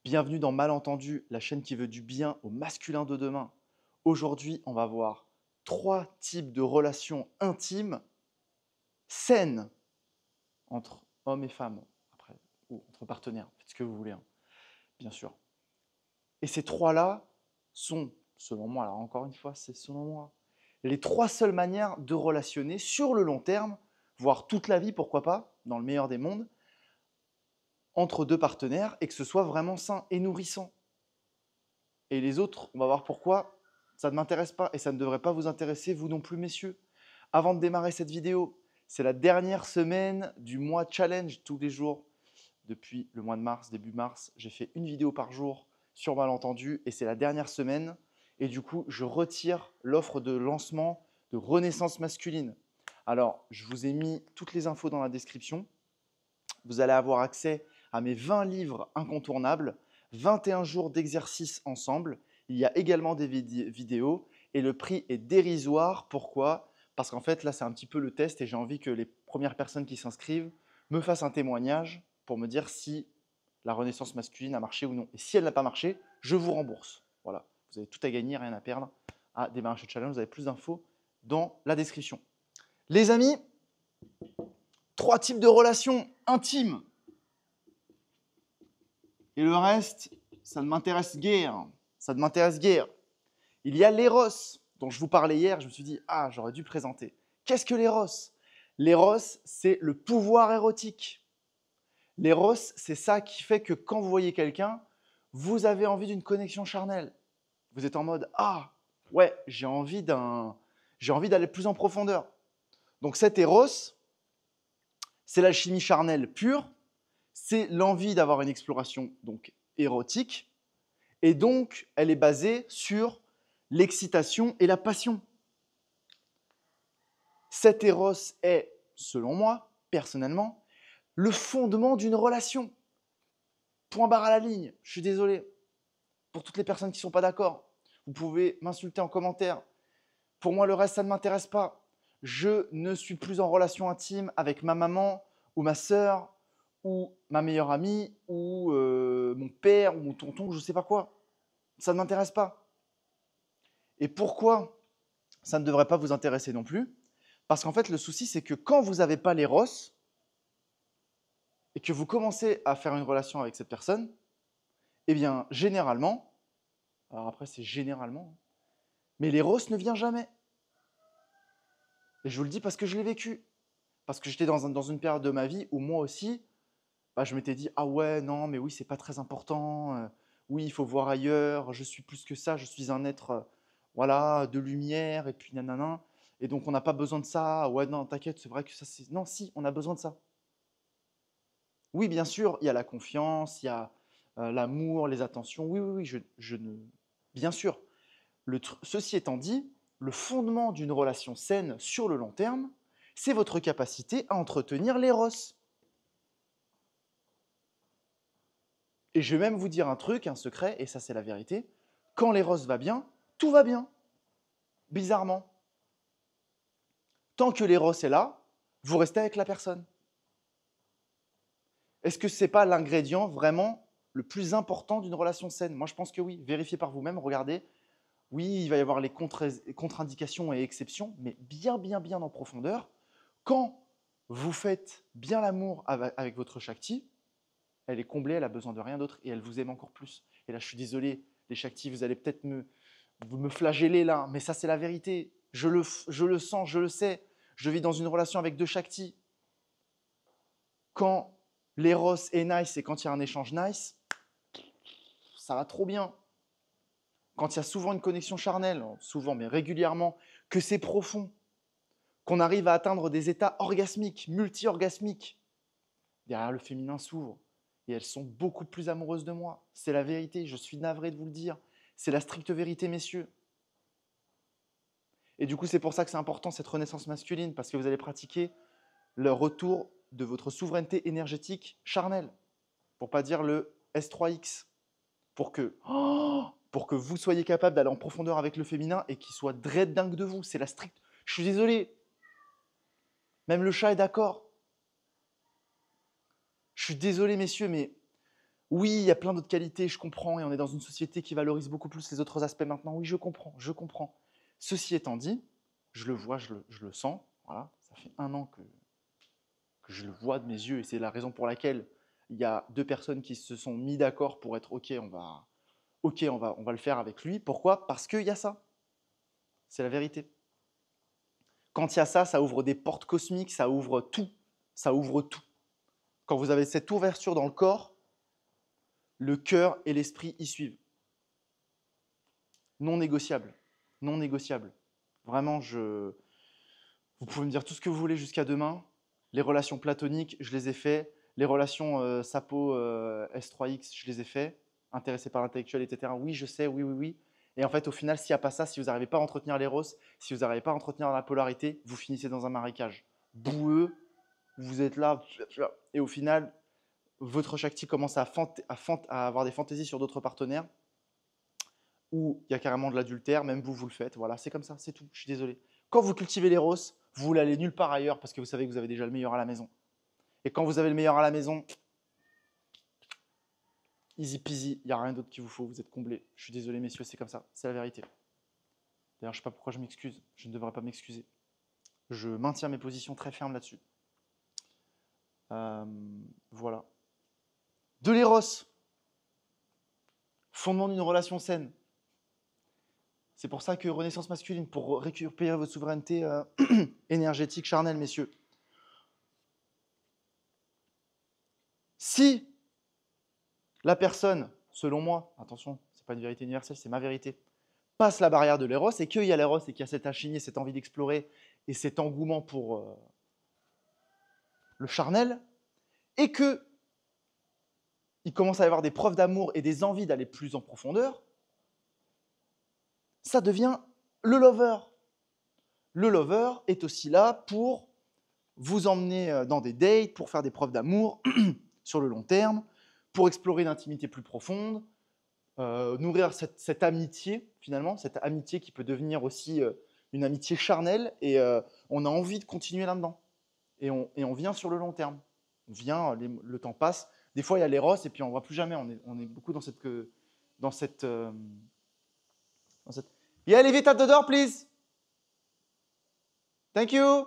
Bienvenue dans Malentendu, la chaîne qui veut du bien au masculin de demain. Aujourd'hui, on va voir 3 types de relations intimes saines entre hommes et femmes, après, ou entre partenaires, faites ce que vous voulez, hein, bien sûr. Et ces 3-là sont, selon moi, alors encore une fois, c'est selon moi, les 3 seules manières de relationner sur le long terme, voire toute la vie, pourquoi pas, dans le meilleur des mondes, entre 2 partenaires et que ce soit vraiment sain et nourrissant. Et les autres, on va voir pourquoi, ça ne m'intéresse pas et ça ne devrait pas vous intéresser, vous non plus, messieurs. Avant de démarrer cette vidéo, c'est la dernière semaine du mois challenge tous les jours. Depuis le mois de mars, début mars, j'ai fait une vidéo par jour sur Malentendu et c'est la dernière semaine. Et du coup, je retire l'offre de lancement de Renaissance masculine. Alors, je vous ai mis toutes les infos dans la description. Vous allez avoir accès à mes 20 livres incontournables, 21 jours d'exercice ensemble. Il y a également des vidéos et le prix est dérisoire. Pourquoi? Parce qu'en fait, là, c'est un petit peu le test et j'ai envie que les premières personnes qui s'inscrivent me fassent un témoignage pour me dire si la renaissance masculine a marché ou non. Et si elle n'a pas marché, je vous rembourse. Voilà, vous avez tout à gagner, rien à perdre. À démarrer ce challenge, vous avez plus d'infos dans la description. Les amis, 3 types de relations intimes. Et le reste, ça ne m'intéresse guère. Ça ne m'intéresse guère. Il y a l'éros, dont je vous parlais hier. Je me suis dit, ah, j'aurais dû présenter. Qu'est-ce que l'éros? L'éros, c'est le pouvoir érotique. L'éros, c'est ça qui fait que quand vous voyez quelqu'un, vous avez envie d'une connexion charnelle. Vous êtes en mode, ah, ouais, j'ai envie d'aller plus en profondeur. Donc cet éros, c'est l'alchimie charnelle pure, c'est l'envie d'avoir une exploration donc érotique, et donc elle est basée sur l'excitation et la passion. Cet éros est, selon moi, personnellement, le fondement d'une relation. Point barre à la ligne, je suis désolé. Pour toutes les personnes qui ne sont pas d'accord, vous pouvez m'insulter en commentaire. Pour moi, le reste, ça ne m'intéresse pas. Je ne suis plus en relation intime avec ma maman ou ma sœur ou ma meilleure amie ou mon père ou mon tonton, je ne sais pas quoi. Ça ne m'intéresse pas. Et pourquoi ça ne devrait pas vous intéresser non plus? Parce qu'en fait, le souci, c'est que quand vous n'avez pas l'éros et que vous commencez à faire une relation avec cette personne, eh bien, généralement, alors après, c'est généralement, mais l'éros ne vient jamais. Et je vous le dis parce que je l'ai vécu. Parce que j'étais dans une période de ma vie où moi aussi, bah, je m'étais dit, ah ouais, non, mais oui, c'est pas très important. Oui, il faut voir ailleurs. Je suis plus que ça. Je suis un être voilà, de lumière. Et puis nanana. Et donc, on n'a pas besoin de ça. Ouais, non, t'inquiète, c'est vrai que ça, c'est. Non, si, on a besoin de ça. Oui, bien sûr, il y a la confiance, il y a l'amour, les attentions. Oui, oui, oui, je ne. Bien sûr. Ceci étant dit, le fondement d'une relation saine sur le long terme, c'est votre capacité à entretenir l'éros. Et je vais même vous dire un truc, un secret, et ça c'est la vérité. Quand l'éros va bien, tout va bien. Bizarrement. Tant que l'éros est là, vous restez avec la personne. Est-ce que ce n'est pas l'ingrédient vraiment le plus important d'une relation saine? Moi je pense que oui. Vérifiez par vous-même, regardez. Oui, il va y avoir les contre-indications et exceptions, mais bien, bien, bien en profondeur. Quand vous faites bien l'amour avec votre Shakti, elle est comblée, elle a besoin de rien d'autre et elle vous aime encore plus. Et là, je suis désolé, les Shakti, vous allez peut-être me flageller là, mais ça, c'est la vérité. Je le sens, je le sais. Je vis dans une relation avec 2 Shakti. Quand l'éros est nice et quand il y a un échange nice, ça va trop bien. Quand il y a souvent une connexion charnelle, souvent, mais régulièrement, que c'est profond, qu'on arrive à atteindre des états orgasmiques, multi-orgasmiques, derrière le féminin s'ouvre et elles sont beaucoup plus amoureuses de moi. C'est la vérité, je suis navré de vous le dire. C'est la stricte vérité, messieurs. Et du coup, c'est pour ça que c'est important cette renaissance masculine, parce que vous allez pratiquer le retour de votre souveraineté énergétique charnelle, pour ne pas dire le S3X, pour que vous soyez capable d'aller en profondeur avec le féminin et qu'il soit dread dingue de vous. C'est la stricte. Je suis désolé. Même le chat est d'accord. Je suis désolé, messieurs, mais Oui, il y a plein d'autres qualités, je comprends, et on est dans une société qui valorise beaucoup plus les autres aspects maintenant. Oui, je comprends, je comprends. Ceci étant dit, je le vois, je le sens. Voilà, ça fait 1 an que je le vois de mes yeux, et c'est la raison pour laquelle il y a 2 personnes qui se sont mis d'accord pour être OK, on va le faire avec lui. Pourquoi? Parce qu'il y a ça. C'est la vérité. Quand il y a ça, ça ouvre des portes cosmiques, ça ouvre tout. Ça ouvre tout. Quand vous avez cette ouverture dans le corps, le cœur et l'esprit y suivent. Non négociable. Non négociable. Vraiment, vous pouvez me dire tout ce que vous voulez jusqu'à demain. Les relations platoniques, je les ai fait. Les relations Sapo S3X, je les ai fait. Intéressé par l'intellectuel, etc. Oui, je sais, oui, oui, oui. Et en fait, au final, s'il n'y a pas ça, si vous n'arrivez pas à entretenir l'éros, si vous n'arrivez pas à entretenir la polarité, vous finissez dans un marécage boueux. Vous êtes là, et au final, votre Shakti commence à avoir des fantaisies sur d'autres partenaires, où il y a carrément de l'adultère, même vous le faites. Voilà, c'est comme ça, c'est tout. Je suis désolé. Quand vous cultivez l'éros, vous voulez aller nulle part ailleurs parce que vous savez que vous avez déjà le meilleur à la maison. Et quand vous avez le meilleur à la maison, easy peasy, il n'y a rien d'autre qu'il vous faut, vous êtes comblé. Je suis désolé, messieurs, c'est comme ça, c'est la vérité. D'ailleurs, je ne sais pas pourquoi je m'excuse, je ne devrais pas m'excuser. Je maintiens mes positions très fermes là-dessus. Voilà. De l'éros, fondement d'une relation saine. C'est pour ça que Renaissance masculine, pour récupérer votre souveraineté énergétique, charnelle, messieurs. Si la personne, selon moi, attention, ce n'est pas une vérité universelle, c'est ma vérité, passe la barrière de l'éros et qu'il y a l'éros et qu'il y a cette alchimie, cette envie d'explorer et cet engouement pour le charnel, et qu'il commence à y avoir des preuves d'amour et des envies d'aller plus en profondeur, ça devient le lover. Le lover est aussi là pour vous emmener dans des dates, pour faire des preuves d'amour sur le long terme, pour explorer une intimité plus profonde, nourrir cette amitié, finalement, cette amitié qui peut devenir aussi une amitié charnelle, et on a envie de continuer là-dedans. Et on vient sur le long terme. On vient, le temps passe. Des fois, il y a l'éros, et puis on ne voit plus jamais. On est beaucoup dans cette... Yeah, leave it at the door, please. Thank you.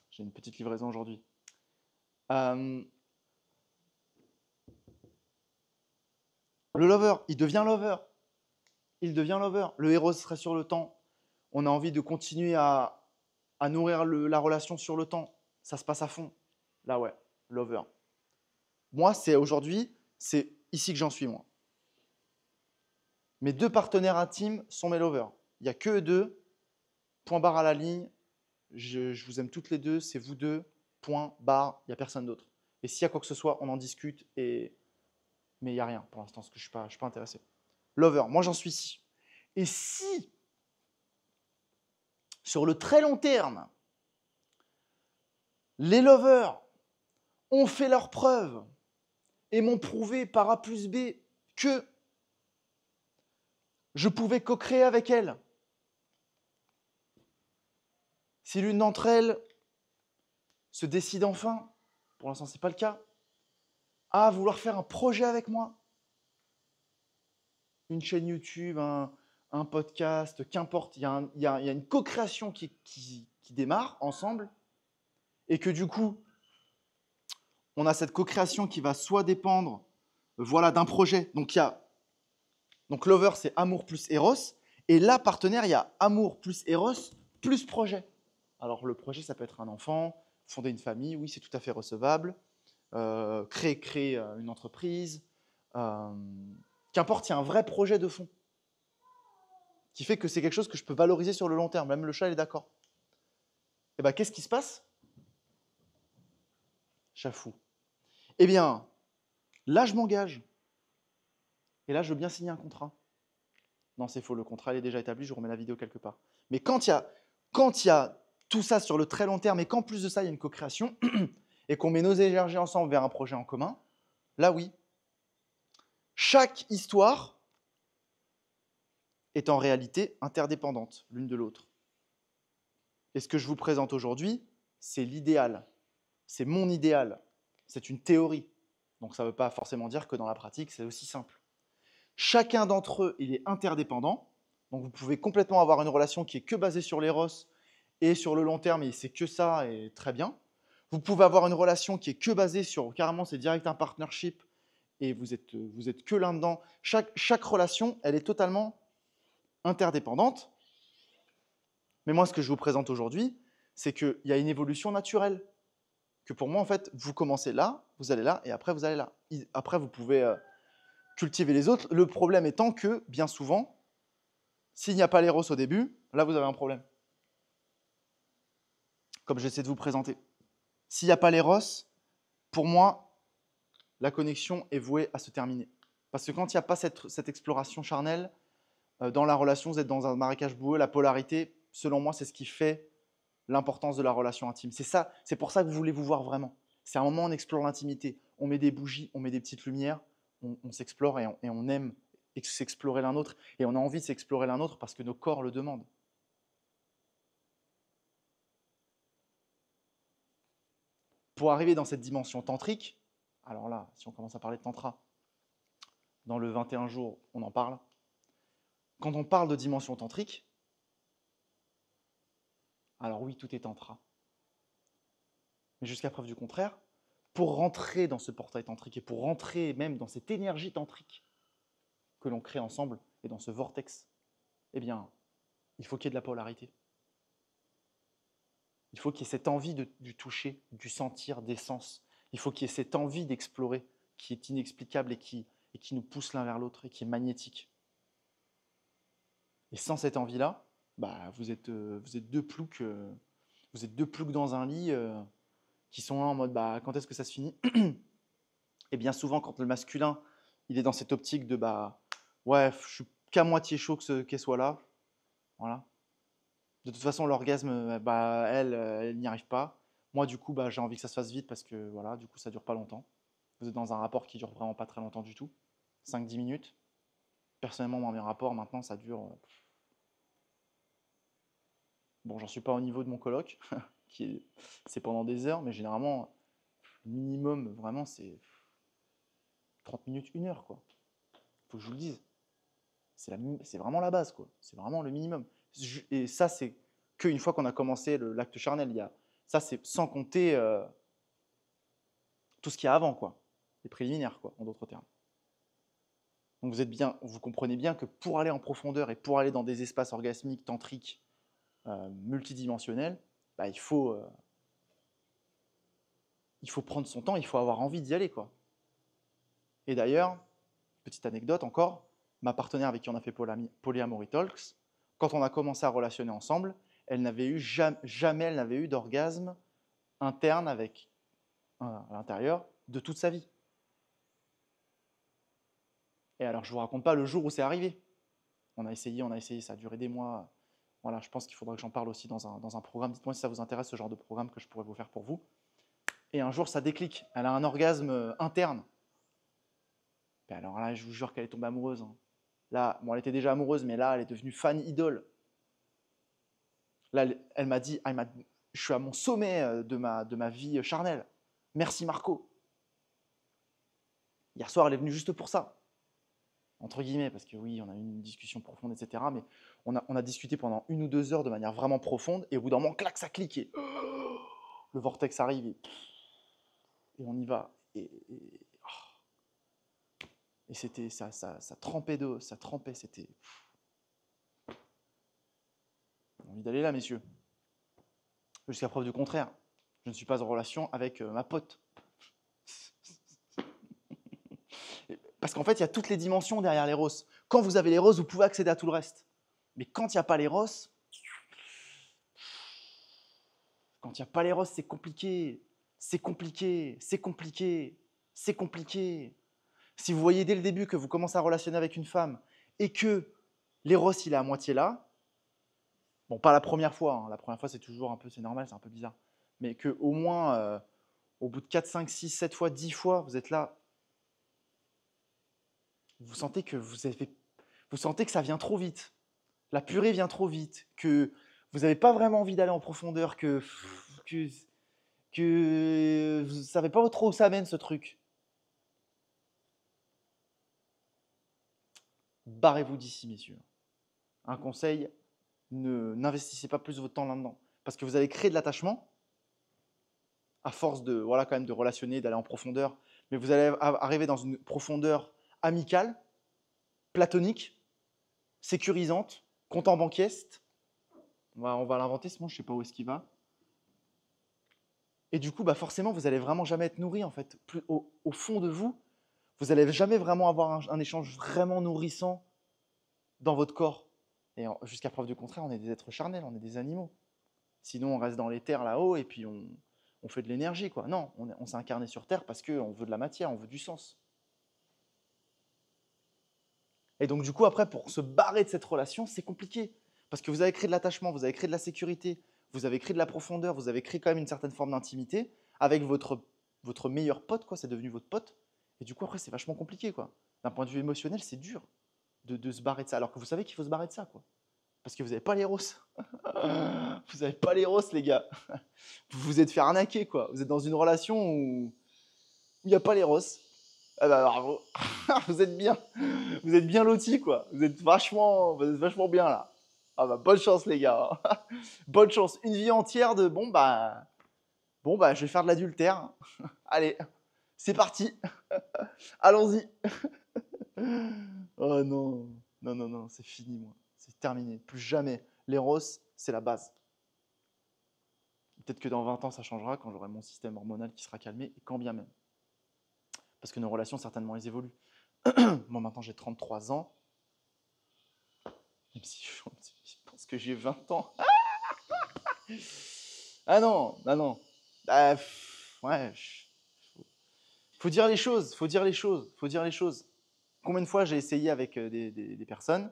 J'ai une petite livraison aujourd'hui. Le lover, il devient lover. Il devient lover. Le héros serait sur le temps. On a envie de continuer à nourrir la relation sur le temps. Ça se passe à fond. Là, ouais, lover. Moi, c'est aujourd'hui, c'est ici que j'en suis, moi. Mes 2 partenaires intimes sont mes lovers. Il n'y a que eux 2. Point barre à la ligne. Je vous aime toutes les 2. C'est vous 2. Point barre. Il n'y a personne d'autre. Et s'il y a quoi que ce soit, on en discute. Mais il n'y a rien pour l'instant, parce que je ne suis pas intéressé. Lover, moi j'en suis ici. Et si, sur le très long terme, les lovers ont fait leurs preuves et m'ont prouvé par A plus B que je pouvais co-créer avec elles, si l'une d'entre elles se décide enfin, pour l'instant ce n'est pas le cas, à vouloir faire un projet avec moi, une chaîne YouTube, un podcast, qu'importe, il y a une co-création qui démarre ensemble, et que du coup, on a cette co-création qui va soit dépendre d'un projet. Donc lover, c'est amour plus eros. Et là, partenaire, il y a amour plus eros plus projet. Alors le projet, ça peut être un enfant, fonder une famille, oui, c'est tout à fait recevable. Créer une entreprise. Qu'importe, il y a un vrai projet de fond qui fait que c'est quelque chose que je peux valoriser sur le long terme. Même le chat, il est d'accord. Et bien, qu'est-ce qui se passe? Chafou. Eh bien, là, je m'engage. Et là, je veux bien signer un contrat. Non, c'est faux, le contrat il est déjà établi, je remets la vidéo quelque part. Mais quand il y a tout ça sur le très long terme, et qu'en plus de ça, il y a une co-création, et qu'on met nos énergies ensemble vers un projet en commun, là oui. Chaque histoire est en réalité interdépendante l'une de l'autre. Et ce que je vous présente aujourd'hui, c'est l'idéal. C'est mon idéal. c'est une théorie. Donc ça ne veut pas forcément dire que dans la pratique, c'est aussi simple. Chacun d'entre eux, il est interdépendant. Donc vous pouvez complètement avoir une relation qui est que basée sur l'éros et sur le long terme, et c'est que ça, et très bien. Vous pouvez avoir une relation qui est que basée sur, carrément, c'est direct un partnership, et vous êtes que là-dedans. Chaque relation, elle est totalement interdépendante. Mais moi, ce que je vous présente aujourd'hui, c'est qu'il y a une évolution naturelle. Que pour moi, en fait, vous commencez là, vous allez là, et après, vous allez là. Après, vous pouvez cultiver les autres. Le problème étant que, bien souvent, s'il n'y a pas l'éros au début, là, vous avez un problème. Comme j'essaie de vous présenter. S'il n'y a pas l'éros, pour moi, la connexion est vouée à se terminer. Parce que quand il n'y a pas cette exploration charnelle, dans la relation, vous êtes dans un marécage boueux, la polarité, selon moi, c'est ce qui fait l'importance de la relation intime. C'est pour ça que vous voulez vous voir vraiment. C'est un moment où on explore l'intimité. On met des bougies, on met des petites lumières, on s'explore et on aime s'explorer l'un l'autre. Et on a envie de s'explorer l'un l'autre parce que nos corps le demandent. Pour arriver dans cette dimension tantrique, alors là, si on commence à parler de tantra, dans le 21 jours, on en parle. Quand on parle de dimension tantrique, alors oui, tout est tantra. Mais jusqu'à preuve du contraire, pour rentrer dans ce portail tantrique et pour rentrer même dans cette énergie tantrique que l'on crée ensemble et dans ce vortex, eh bien, il faut qu'il y ait de la polarité. Il faut qu'il y ait cette envie du toucher, du sentir, des sens. Il faut qu'il y ait cette envie d'explorer qui est inexplicable et qui nous pousse l'un vers l'autre et qui est magnétique. Et sans cette envie-là, bah, vous êtes deux ploucs dans un lit qui sont là en mode bah, quand est-ce que ça se finit? Et bien souvent, quand le masculin il est dans cette optique de bah ouais, je suis qu'à moitié chaud qu'elle soit là, voilà. De toute façon, l'orgasme, bah, elle n'y arrive pas. Moi, du coup, bah, j'ai envie que ça se fasse vite parce que voilà, du coup, ça dure pas longtemps. Vous êtes dans un rapport qui dure vraiment pas très longtemps du tout, 5-10 minutes. Personnellement, moi, mes rapports, maintenant, ça dure. Bon, j'en suis pas au niveau de mon coloc, c'est pendant des heures, mais généralement, le minimum, vraiment, c'est 30 minutes, 1 heure, quoi. Faut que je vous le dise. C'est vraiment la base, quoi. C'est vraiment le minimum. Et ça, c'est qu'une fois qu'on a commencé l'acte charnel. Ça, c'est sans compter tout ce qu'il y a avant, quoi. Les préliminaires, quoi, en d'autres termes. Donc vous comprenez bien que pour aller en profondeur et pour aller dans des espaces orgasmiques, tantriques, multidimensionnels, bah, il faut prendre son temps, il faut avoir envie d'y aller, quoi. Et d'ailleurs, petite anecdote encore, ma partenaire avec qui on a fait Polyamory Talks, quand on a commencé à relationner ensemble, elle n'avait eu jamais elle n'avait eu d'orgasme interne à l'intérieur de toute sa vie. Et alors, je ne vous raconte pas le jour où c'est arrivé. On a essayé, ça a duré des mois. Voilà, je pense qu'il faudra que j'en parle aussi dans un programme. Dites-moi si ça vous intéresse, ce genre de programme que je pourrais vous faire pour vous. Et un jour, ça déclic. Elle a un orgasme interne. Et alors là, je vous jure qu'elle est tombée amoureuse. Hein. Là, bon, elle était déjà amoureuse, mais là, elle est devenue fan idole. Là, elle m'a dit, je suis à mon sommet de ma vie charnelle. Merci Marco. Hier soir, elle est venue juste pour ça. Entre guillemets, parce que oui, on a eu une discussion profonde, etc. Mais on a discuté pendant 1 ou 2 heures de manière vraiment profonde, et au bout d'un moment, clac, ça clique, et le vortex arrive, et on y va. Et c'était, ça trempait d'eau, ça trempait, c'était... J'ai envie d'aller là, messieurs. Jusqu'à preuve du contraire, je ne suis pas en relation avec ma pote. Parce qu'en fait, il y a toutes les dimensions derrière les roses. Quand vous avez les roses, vous pouvez accéder à tout le reste. Mais quand il n'y a pas les roses, c'est compliqué. C'est compliqué, c'est compliqué, c'est compliqué. Si vous voyez dès le début que vous commencez à relationner avec une femme et que l'éros, il est à moitié là, bon, pas la première fois, hein. La première fois, c'est toujours un peu, c'est normal, c'est un peu bizarre. Mais qu'au moins, au bout de 4, 5, 6, 7 fois, 10 fois, vous êtes là, vous sentez que ça vient trop vite. La purée vient trop vite, que vous n'avez pas vraiment envie d'aller en profondeur, que que vous savez pas trop où ça mène ce truc. Barrez-vous d'ici, messieurs. Un conseil, n'investissez pas plus votre temps là-dedans. Parce que vous allez créer de l'attachement, à force de, voilà, quand même de relationner, d'aller en profondeur, mais vous allez arriver dans une profondeur amicale, platonique, sécurisante, compte en banquieste. On va l'inventer ce mot, je ne sais pas où est-ce qu'il va. Et du coup, bah forcément, vous allez vraiment jamais être nourri en fait. Au fond de vous, vous n'allez jamais vraiment avoir un échange vraiment nourrissant dans votre corps. Et jusqu'à preuve du contraire, on est des êtres charnels, on est des animaux. Sinon, on reste dans les terres là-haut et puis on fait de l'énergie, quoi. Non, on s'est incarné sur Terre parce qu'on veut de la matière, on veut du sens. Et donc, du coup, après, pour se barrer de cette relation, c'est compliqué. Parce que vous avez créé de l'attachement, vous avez créé de la sécurité, vous avez créé de la profondeur, vous avez créé quand même une certaine forme d'intimité avec votre meilleur pote, quoi. C'est devenu votre pote. Et du coup, après, c'est vachement compliqué, quoi. D'un point de vue émotionnel, c'est dur de se barrer de ça. Alors que vous savez qu'il faut se barrer de ça, quoi. Parce que vous n'avez pas les roses. Vous n'avez pas les roses, les gars. Vous vous êtes fait arnaquer, quoi. Vous êtes dans une relation où il n'y a pas les roses. Ah bah bravo. Vous êtes bien. Vous êtes bien lotis, quoi. Vous êtes vachement bien, là. Ah bah bonne chance, les gars. Bonne chance. Une vie entière de bon, bah, je vais faire de l'adultère. Allez, c'est parti. Allons-y. Oh non. Non, non, non, c'est fini, moi. C'est terminé. Plus jamais. L'éros, c'est la base. Peut-être que dans 20 ans, ça changera quand j'aurai mon système hormonal qui sera calmé, et quand bien même. Parce que nos relations, certainement, elles évoluent. Moi, maintenant, j'ai 33 ans. Même si je pense que j'ai 20 ans. Ah non, ah non. Ah, ouais. Faut dire les choses, faut dire les choses, faut dire les choses. Combien de fois j'ai essayé avec des personnes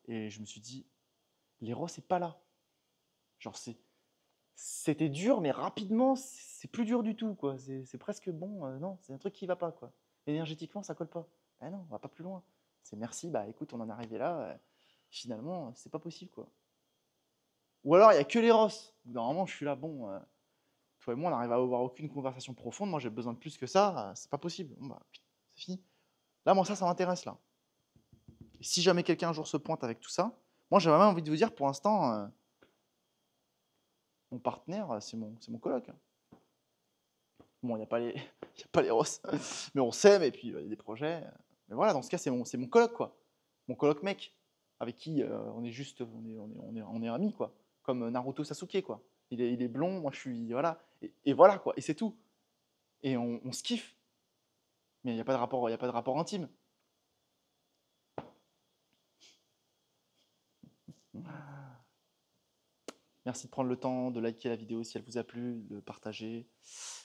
et je me suis dit, l'héros, c'est pas là. Genre, c'était dur, mais rapidement, c'est plus dur du tout, quoi. C'est presque bon. Non, c'est un truc qui va pas, quoi. Énergétiquement, ça colle pas. Ah non, on va pas plus loin. C'est merci, bah écoute, on en est arrivé là. Finalement, c'est pas possible, quoi. Ou alors, il y a que l'éros. Normalement, je suis là, bon, toi et moi, on n'arrive à avoir aucune conversation profonde. Moi, j'ai besoin de plus que ça. C'est pas possible. Bon, bah, c'est fini. Là, moi, ça m'intéresse, là. Et si jamais quelqu'un un jour se pointe avec tout ça, moi, j'ai vraiment envie de vous dire, pour l'instant, mon partenaire, c'est mon coloc. Bon, il n'y a pas les, y a pas les rosses, mais on s'aime et puis il y a des projets. Mais voilà, dans ce cas, c'est mon coloc, quoi. Mon coloc mec, avec qui on est juste, on est amis, quoi. Comme Naruto Sasuke, quoi. Il est blond, moi je suis, voilà. Et voilà, quoi. Et c'est tout. Et on se kiffe. Mais il n'y a pas de rapport, il y a pas de rapport intime. Merci de prendre le temps de liker la vidéo si elle vous a plu, de partager,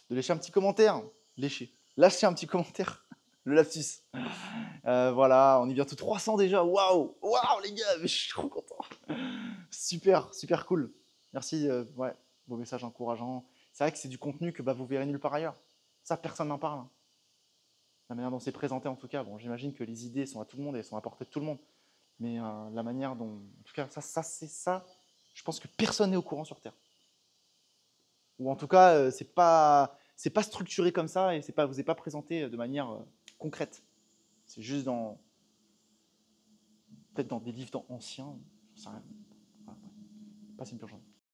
de laisser un petit commentaire. Lâchez un petit commentaire. Le lapsus. Voilà, on est bientôt 300 déjà. Waouh, waouh les gars, mais je suis trop content. Super, super cool. Merci, ouais, vos messages encourageants. C'est vrai que c'est du contenu que vous verrez nulle part ailleurs. Ça, personne n'en parle. La manière dont c'est présenté, en tout cas. Bon, j'imagine que les idées sont à tout le monde et elles sont à portée de tout le monde. Mais la manière dont, en tout cas, c'est ça. Je pense que personne n'est au courant sur Terre. Ou en tout cas, c'est pas structuré comme ça et vous n'est pas présenté de manière concrète. C'est juste peut-être dans des livres anciens. Ça, voilà. Passez une bonne journée.